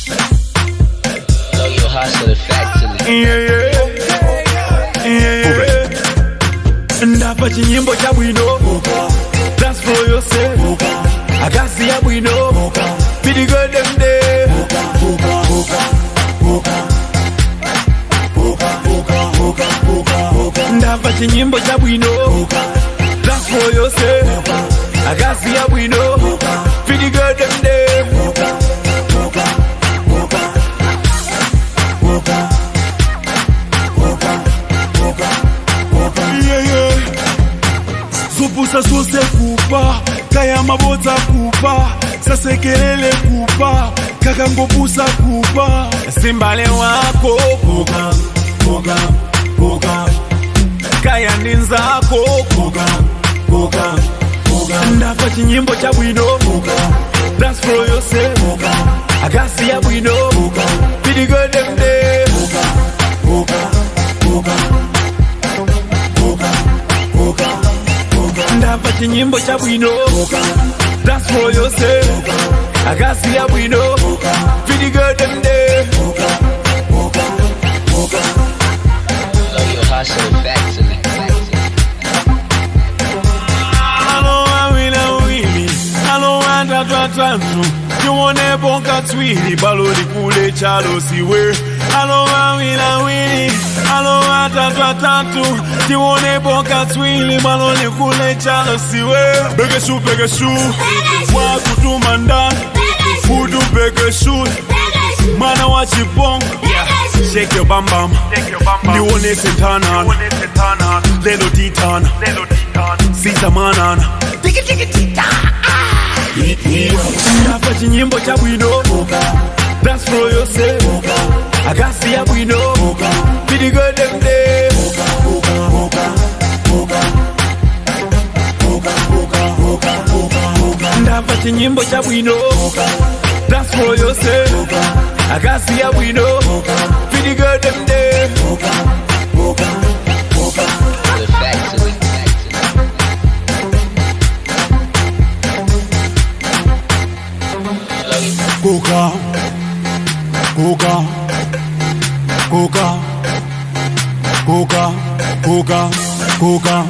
Blow your hustle factory. Ndapa chinyimbo cha bwino dance for yourself agasi ya bwino pretty girl them day ndapa chinyimbo cha bwino dance for yourself agasi ya bwino pretty girl them day Zupusa sose kupa, kaya mabota kupa, sasekelele kupa, kakangopusa kupa. Simbale wako kuka, kuka, kuka, kaya ninzako kuka, kuka, kuka. Ndapa chinyimbo cha bwino kuka, dance for yourself kuka, agasi ya bwino kuka, pretty girl them day kuka, kuka, kuka, kuka, kuka. Ndapa chinyimbo cha bwino dance for yourself agasi ya bwino pretty girl them day Blow your hustle factory. Tiwone bonka twili balodi kule chalo siwe alo wawila wili alo tatu tiwone bonka twili balodi kule chalo siwe bege shu wa kutumanda fudu bege shu mana wa chipong shake your bam bam niwone sentana lelo titana sita manana tiki ndapa chinyimbo cha bwino dance for yourself agasi ya bwino pretty girl them day ndapa chinyimbo cha bwino dance for yourself agasi ya bwino pretty girl them day The factory. Coca, Coca, Coca, Coca, Coca, Coca,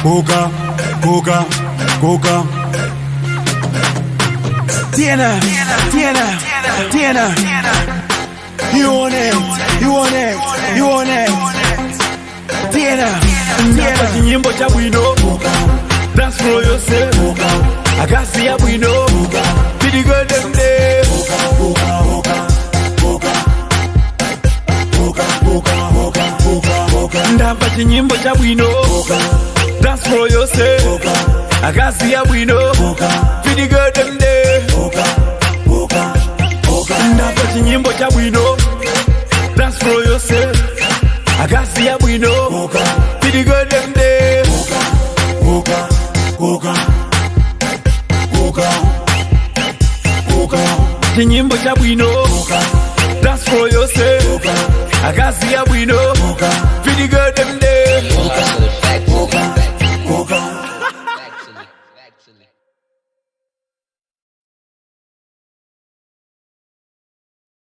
Coca, Coca, Coca. Tiena. You want it. Tiena. Chinyimbo cha bwino dance for yourself agasi ya bwino pretty girl them day ndapa chinyimbo cha bwino dance for yourself agasi ya bwino pretty girl them day ndapa chinyimbo cha bwino dance for yourself agasi ya bwino pretty girl them day chinyimbo cha bwino dance for yourself agasi ya bwino pretty girl them day Blow your hustle factory.